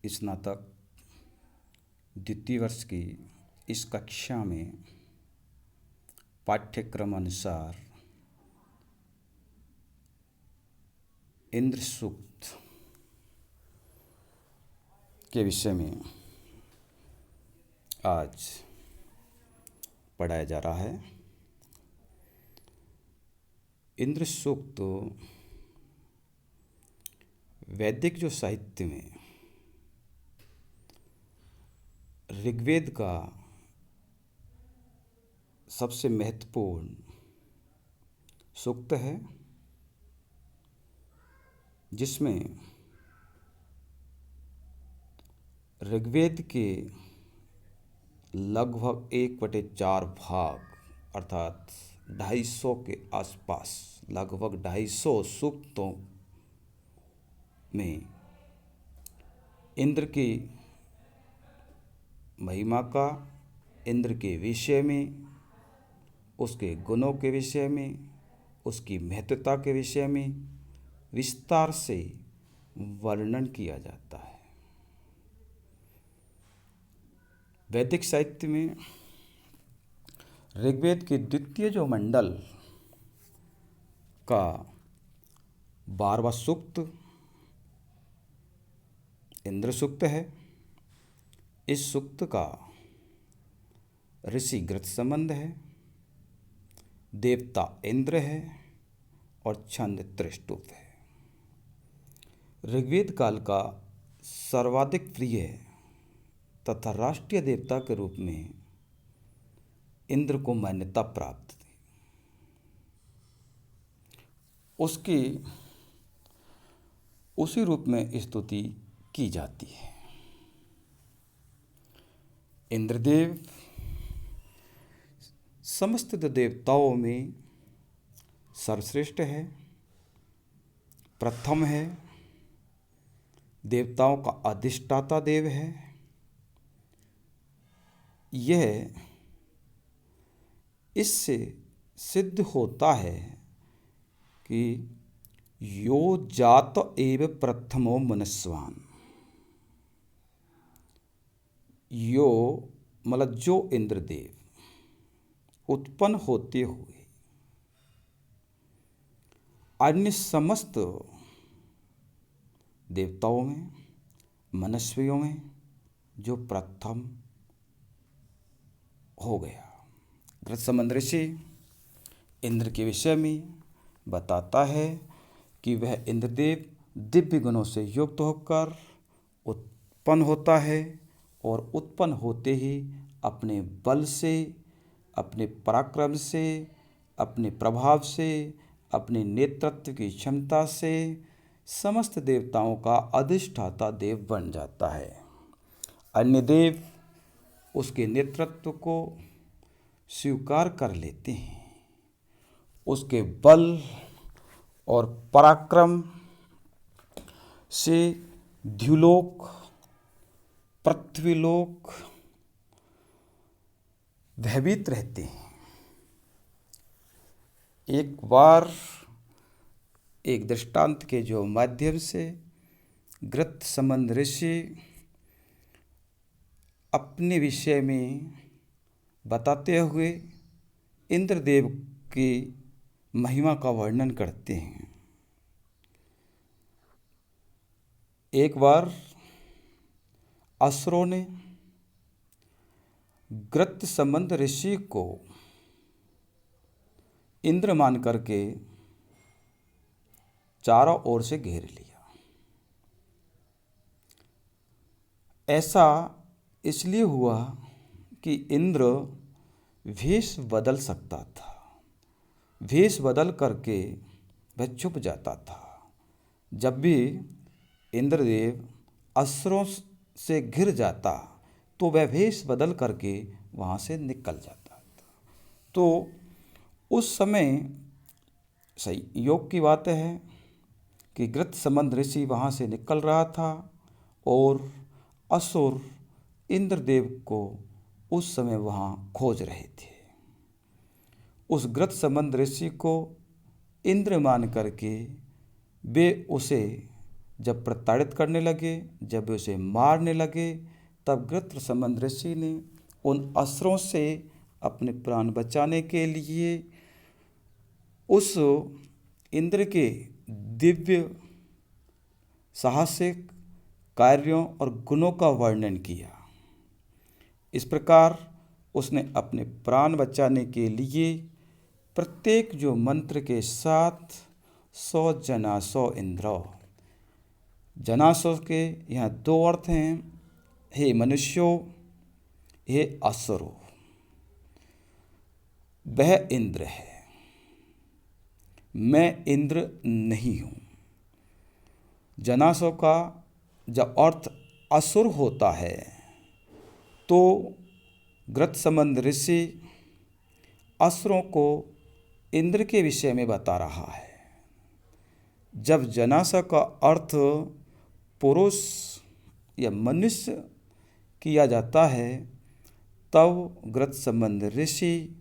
स्नातक द्वितीय वर्ष की इस कक्षा में पाठ्यक्रम अनुसार इंद्र सूक्त के विषय में आज पढ़ाया जा रहा है। इंद्र सूक्त वैदिक जो साहित्य में ऋग्वेद का सबसे महत्वपूर्ण सूक्त है, जिसमें ऋग्वेद के लगभग 1/4 भाग अर्थात 250 के आसपास लगभग 250 सूक्तों में इंद्र की महिमा का, इंद्र के विषय में, उसके गुणों के विषय में, उसकी महत्वता के विषय में विस्तार से वर्णन किया जाता है। वैदिक साहित्य में ऋग्वेद के द्वितीय जो मंडल का 12वां सूक्त इंद्र सूक्त है। इस सूक्त का ऋषि गृत संबंध है, देवता इंद्र है और छंद त्रिष्टुप है। ऋग्वेद काल का सर्वाधिक प्रिय तथा राष्ट्रीय देवता के रूप में इंद्र को मान्यता प्राप्त थी। उसकी उसी रूप में स्तुति की जाती है। इंद्रदेव समस्त देवताओं में सर्वश्रेष्ठ है, प्रथम है, देवताओं का अधिष्ठाता देव है। यह इससे सिद्ध होता है कि यो जात एव प्रथमो मनुष्यवान। यो मतलब जो इंद्रदेव उत्पन्न होते हुए अन्य समस्त देवताओं में, मनुष्यों में जो प्रथम हो गया। गृत संबंध ऋषि इंद्र के विषय में बताता है कि वह इंद्रदेव दिव्य गुणों से युक्त होकर उत्पन्न होता है और उत्पन्न होते ही अपने बल से, अपने पराक्रम से, अपने प्रभाव से, अपने नेतृत्व की क्षमता से समस्त देवताओं का अधिष्ठाता देव बन जाता है। अन्य देव उसके नेतृत्व को स्वीकार कर लेते हैं। उसके बल और पराक्रम से द्युलोक, पृथ्वीलोक भयभीत रहते हैं। एक बार एक दृष्टांत के जो माध्यम से गृत संबंध ऋषि अपने विषय में बताते हुए इंद्रदेव की महिमा का वर्णन करते हैं। एक बार असुरों ने गृत संबंध ऋषि को इंद्र मान करके चारों ओर से घेर लिया। ऐसा इसलिए हुआ कि इंद्र वेश बदल सकता था। वेश बदल करके वह छुप जाता था। जब भी इंद्रदेव असुरों से घिर जाता तो वह वेश बदल करके वहाँ से निकल जाता था। तो उस समय सही योग की बात है कि गृत संबंध ऋषि वहाँ से निकल रहा था और असुर इंद्रदेव को उस समय वहाँ खोज रहे थे। उस गृत संबंध ऋषि को इंद्र मान करके वे उसे जब प्रताड़ित करने लगे, जब वे उसे मारने लगे, तब गृत्रसमन ऋषि ने उन असुरों से अपने प्राण बचाने के लिए उस इंद्र के दिव्य साहसिक कार्यों और गुणों का वर्णन किया। इस प्रकार उसने अपने प्राण बचाने के लिए प्रत्येक जो मंत्र के साथ 100 जना 100 इंद्र। जनासो के यहाँ 2 अर्थ हैं, हे मनुष्यों, हे असुरों। वह इंद्र है, मैं इंद्र नहीं हूँ। जनासो का जब अर्थ असुर होता है तो गृत्रसमन ऋषि असुरों को इंद्र के विषय में बता रहा है। जब जनासा का अर्थ पुरुष या मनुष्य किया जाता है, तब गृत्रसमन ऋषि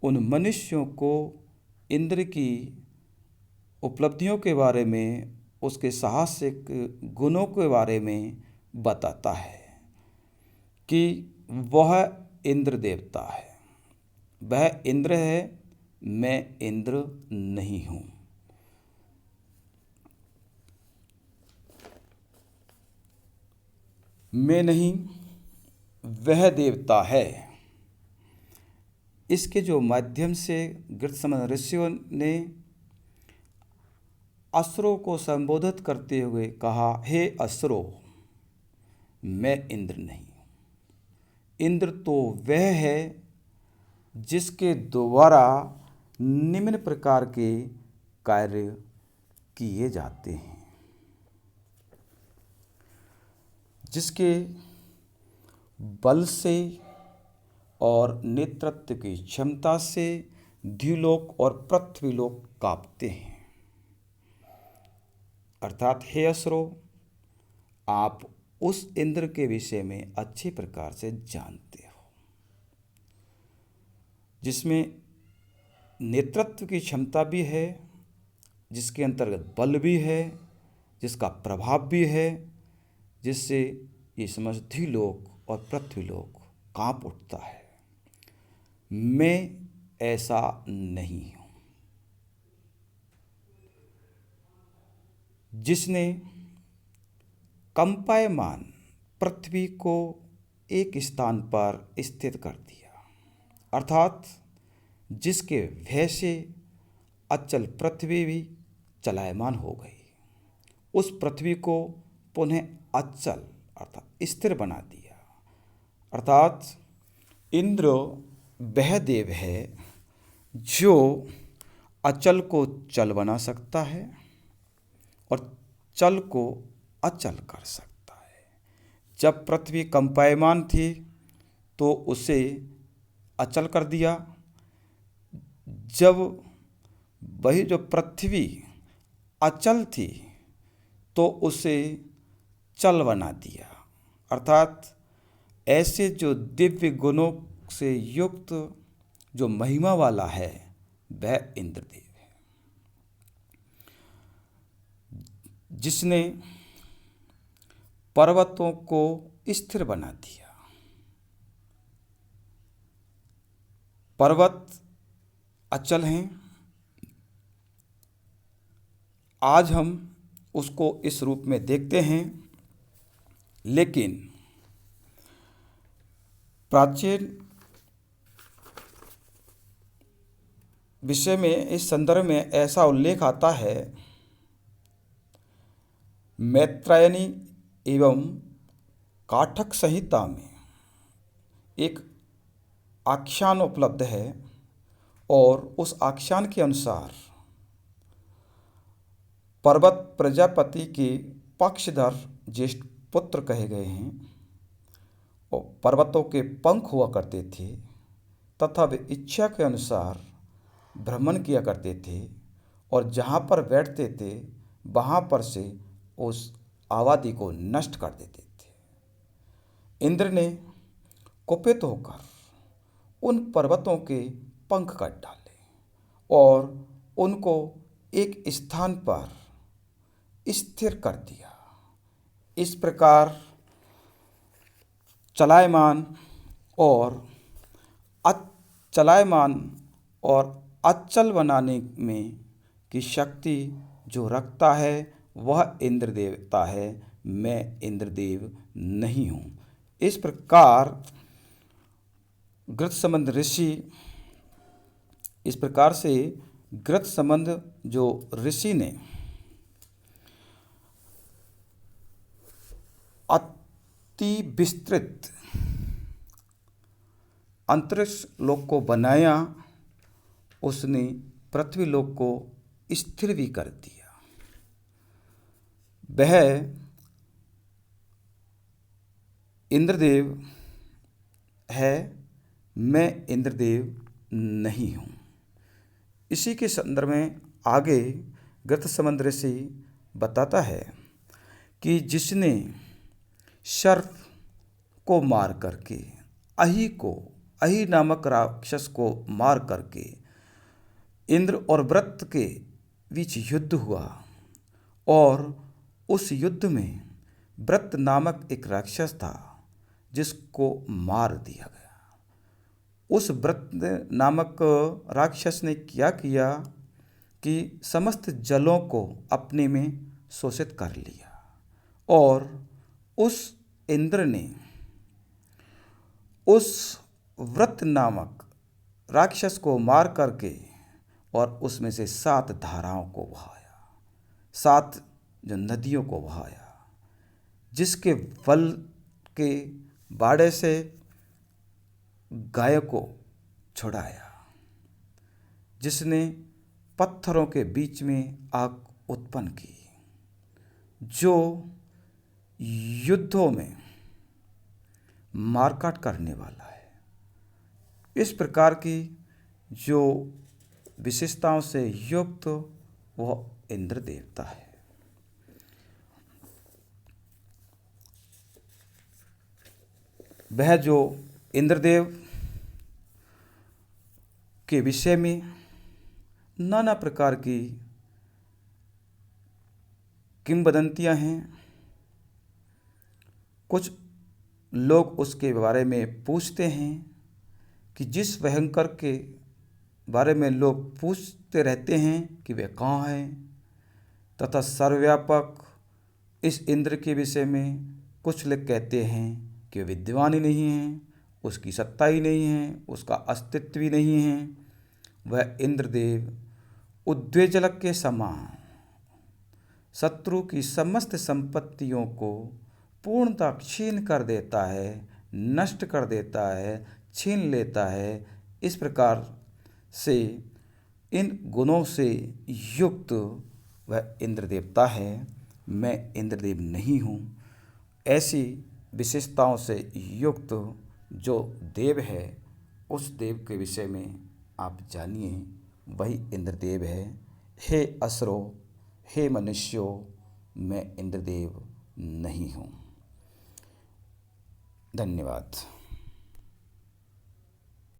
उन मनुष्यों को इंद्र की उपलब्धियों के बारे में, उसके साहसिक गुणों के बारे में बताता है कि वह इंद्र देवता है, वह इंद्र है, मैं इंद्र नहीं हूँ। मैं नहीं, वह देवता है। इसके जो माध्यम से गृत्रसमन ऋषियों ने असुरों को संबोधित करते हुए कहा, हे असुरों, मैं इंद्र नहीं हूँ। इंद्र तो वह है जिसके द्वारा निम्न प्रकार के कार्य किए जाते हैं, जिसके बल से और नेतृत्व की क्षमता से द्युलोक और पृथ्वीलोक कांपते हैं। अर्थात हे असुरों, आप उस इंद्र के विषय में अच्छी प्रकार से जानते हो, जिसमें नेतृत्व की क्षमता भी है, जिसके अंतर्गत बल भी है, जिसका प्रभाव भी है, जिससे ये समझती लोक और पृथ्वीलोक कांप उठता है। मैं ऐसा नहीं हूँ। जिसने कंपायमान पृथ्वी को एक स्थान पर स्थित कर दिया, अर्थात जिसके भय से अचल पृथ्वी भी चलायमान हो गई, उस पृथ्वी को पुनः अचल अर्थात स्थिर बना दिया। अर्थात इंद्र वह देव है जो अचल को चल बना सकता है और चल को अचल कर सकता है। जब पृथ्वी कंपायमान थी तो उसे अचल कर दिया, जब वही जो पृथ्वी अचल थी तो उसे चल बना दिया। अर्थात ऐसे जो दिव्य गुणों से युक्त जो महिमा वाला है, वह इंद्रदेव है, जिसने पर्वतों को स्थिर बना दिया। पर्वत अचल हैं, आज हम उसको इस रूप में देखते हैं, लेकिन प्राचीन विषय में इस संदर्भ में ऐसा उल्लेख आता है, मैत्रायणी एवं काठक संहिता में एक आख्यान उपलब्ध है और उस आख्यान के अनुसार पर्वत प्रजापति के पक्षधर ज्येष्ठ पुत्र कहे गए हैं और पर्वतों के पंख हुआ करते थे तथा वे इच्छा के अनुसार भ्रमण किया करते थे और जहाँ पर बैठते थे वहाँ पर से उस आबादी को नष्ट कर देते थे। इंद्र ने कुपित होकर उन पर्वतों के पंख काट डाले और उनको एक स्थान पर स्थिर कर दिया। इस प्रकार चलायमान और अचल बनाने में की शक्ति जो रखता है वह इंद्र देवता है, मैं इंद्रदेव नहीं हूँ। इस प्रकार गृत्समंद ऋषि, इस प्रकार से गृत्समंद जो ऋषि ने अति विस्तृत अंतरिक्ष लोक को बनाया, उसने पृथ्वी लोक को स्थिर भी कर दिया। वह इंद्रदेव है, मैं इंद्रदेव नहीं हूँ। इसी के संदर्भ में आगे गृत्समंद ऋषि बताता है कि जिसने सर्प को मार करके, अहि नामक राक्षस को मार करके इंद्र और वृत्त के बीच युद्ध हुआ, और उस युद्ध में वृत्त नामक एक राक्षस था जिसको मार दिया गया। उस वृत्त नामक राक्षस ने क्या किया कि समस्त जलों को अपने में शोषित कर लिया, और उस इंद्र ने उस वृत्त नामक राक्षस को मार करके और उसमें से 7 धाराओं को बहाया, 7 जो नदियों को बहाया, जिसके बल के बाड़े से गाय को छुड़ाया, जिसने पत्थरों के बीच में आग उत्पन्न की, जो युद्धों में मारकाट करने वाला है। इस प्रकार की जो विशेषताओं से युक्त वह इंद्र देवता है। वह जो इंद्रदेव के विषय में नाना प्रकार की किंवदंतियां हैं। कुछ लोग उसके बारे में पूछते हैं कि जिस भयंकर के बारे में लोग पूछते रहते हैं कि वे कहाँ हैं, तथा सर्वव्यापक इस इंद्र के विषय में कुछ लोग कहते हैं कि वे विद्वान ही नहीं हैं, उसकी सत्ता ही नहीं है, उसका अस्तित्व ही नहीं है। वह इंद्रदेव उद्वेजलक के समान शत्रु की समस्त संपत्तियों को पूर्णतः क्षीण कर देता है, नष्ट कर देता है, छीन लेता है। इस प्रकार से इन गुणों से युक्त वह इंद्र देवता है, मैं इंद्रदेव नहीं हूँ। ऐसी विशेषताओं से युक्त जो देव है, उस देव के विषय में आप जानिए, वही इंद्रदेव है। हे असुरों, हे मनुष्यों, मैं इंद्रदेव नहीं हूँ। धन्यवाद।